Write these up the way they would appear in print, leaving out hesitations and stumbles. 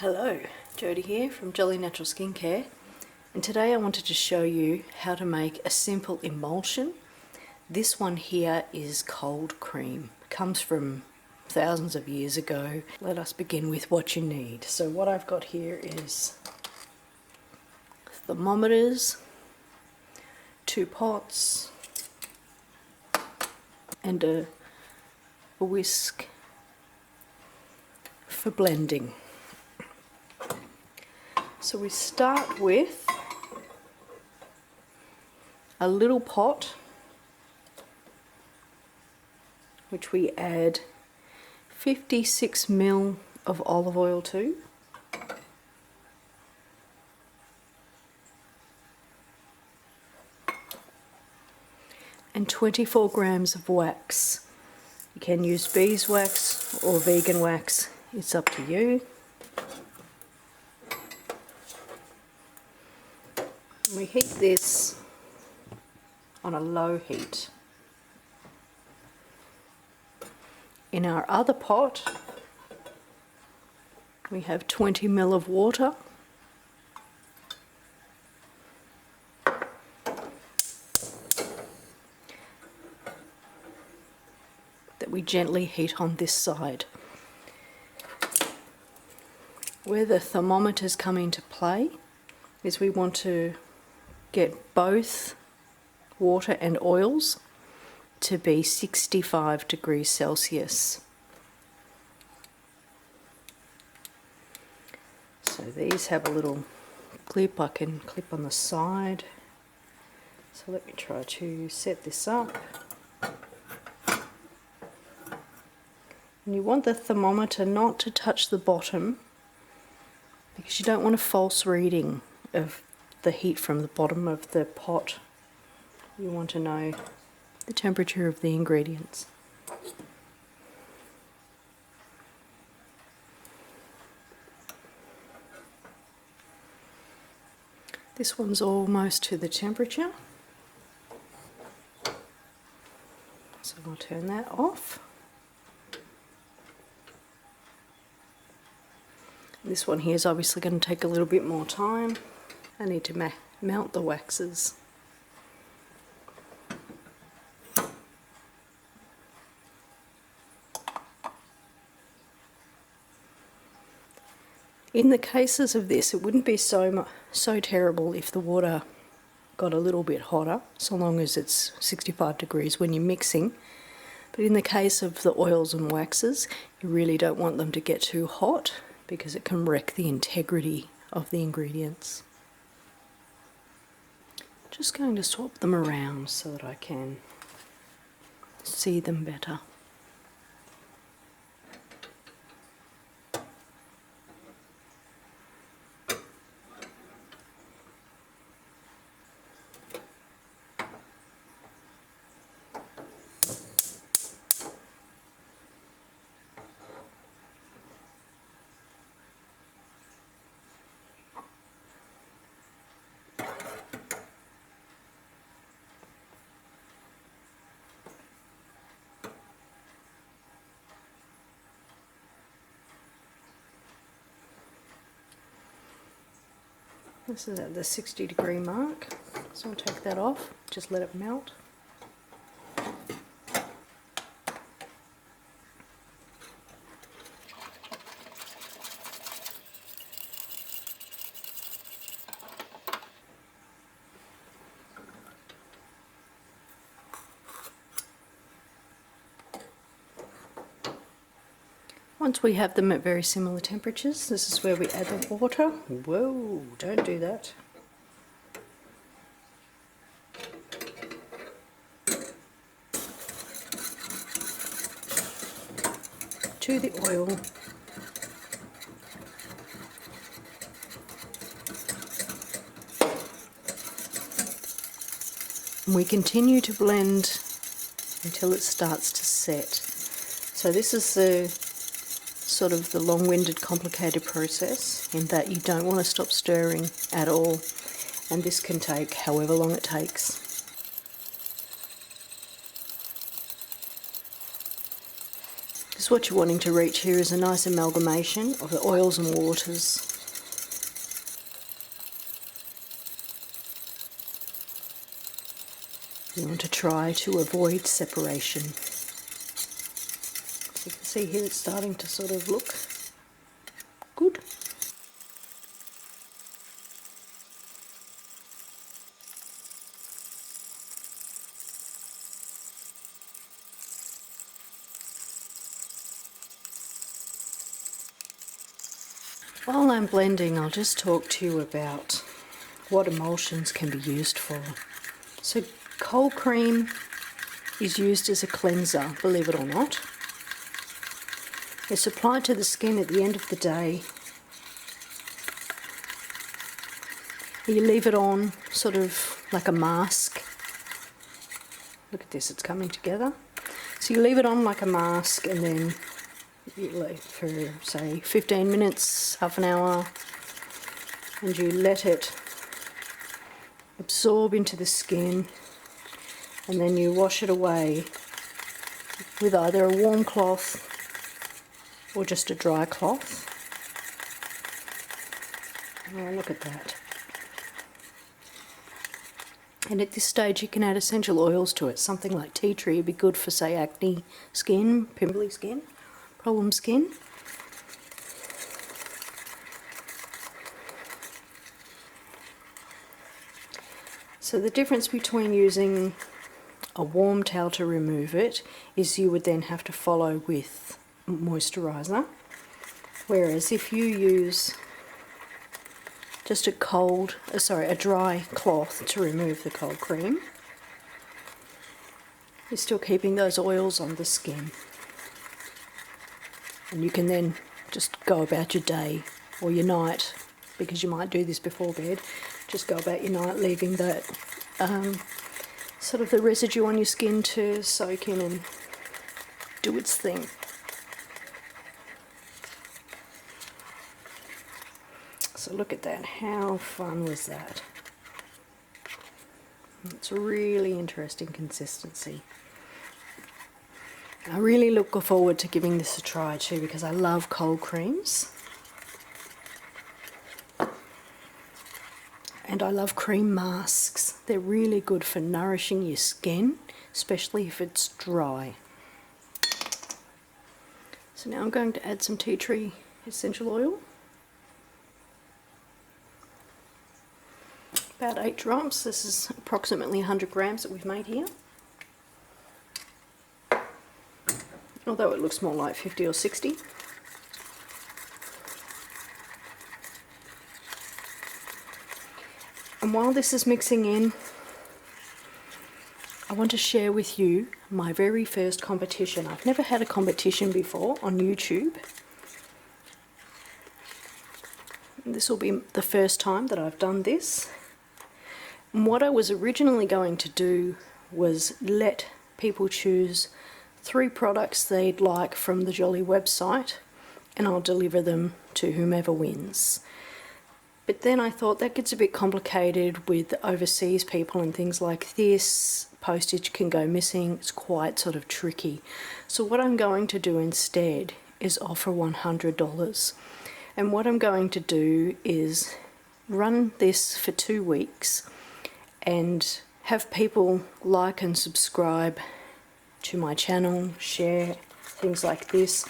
Hello, Jody here from Joli Natural Skincare, and today I wanted to show you how to make a simple emulsion. This one here is cold cream. It comes from thousands of years ago. Let us begin with what you need. So what I've got here is thermometers, 2 pots, and a whisk for blending. So we start with a little pot which we add 56 ml of olive oil to, and 24 grams of wax. You can use beeswax or vegan wax, it's up to you. We heat this on a low heat. In our other pot, we have 20 ml of water, that we gently heat on this side. Where the thermometers come into play is we want to get both water and oils to be 65 degrees Celsius. So these have a little clip I can clip on the side. So let me try to set this up. And you want the thermometer not to touch the bottom because you don't want a false reading of the heat from the bottom of the pot. You want to know the temperature of the ingredients. This one's almost to the temperature, so I'll turn that off. This one here is obviously going to take a little bit more time. I need to melt the waxes. In the cases of this, it wouldn't be so terrible if the water got a little bit hotter, so long as it's 65 degrees when you're mixing. But in the case of the oils and waxes, you really don't want them to get too hot because it can wreck the integrity of the ingredients. Just going to swap them around so that I can see them better. This is at the 60-degree mark, so I'll take that off, just let it melt. Once we have them at very similar temperatures, this is where we add the water. Whoa, don't do that. To the oil. And we continue to blend until it starts to set. So this is the sort of the long-winded, complicated process in that you don't want to stop stirring at all, and this can take however long it takes. Because what you're wanting to reach here is a nice amalgamation of the oils and waters. You want to try to avoid separation. So you can see here it's starting to sort of look good. While I'm blending, I'll just talk to you about what emulsions can be used for. So cold cream is used as a cleanser, believe it or not. It's applied to the skin at the end of the day. You leave it on sort of like a mask. Look at this, it's coming together. So you leave it on like a mask and then you leave for say 15 minutes, half an hour, and you let it absorb into the skin, and then you wash it away with either a warm cloth or just a dry cloth. Oh, look at that. And at this stage you can add essential oils to it. Something like tea tree would be good for, say, acne skin, pimply skin, problem skin. So the difference between using a warm towel to remove it is you would then have to follow with moisturiser, whereas if you use just a dry cloth to remove the cold cream, you're still keeping those oils on the skin, and you can then just go about your day or your night, because you might do this before bed. Just go about your night leaving that sort of the residue on your skin to soak in and do its thing. So look at that, how fun was that? It's a really interesting consistency. I really look forward to giving this a try too, because I love cold creams. And I love cream masks. They're really good for nourishing your skin, especially if it's dry. So now I'm going to add some tea tree essential oil. About 8 drops. This is approximately 100 grams that we've made here. Although it looks more like 50 or 60. And while this is mixing in, I want to share with you my very first competition. I've never had a competition before on YouTube. This will be the first time that I've done this. And what I was originally going to do was let people choose 3 products they'd like from the Joli website, and I'll deliver them to whomever wins. But then I thought that gets a bit complicated with overseas people and things like this. Postage can go missing. It's quite sort of tricky. So what I'm going to do instead is offer $100. And what I'm going to do is run this for 2 weeks and have people like and subscribe to my channel, share, things like this.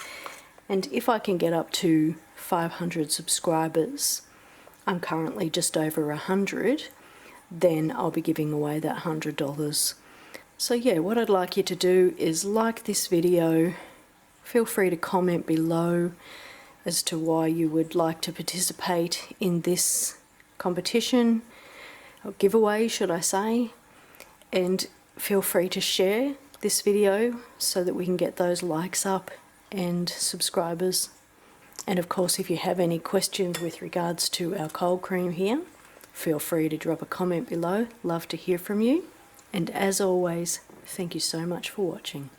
And if I can get up to 500 subscribers, I'm currently just over 100, then I'll be giving away that $100. So yeah, what I'd like you to do is like this video. Feel free to comment below as to why you would like to participate in this competition, or giveaway should I say, and feel free to share this video so that we can get those likes up and subscribers. And of course, if you have any questions with regards to our cold cream here, feel free to drop a comment below. Love to hear from you. And as always, thank you so much for watching.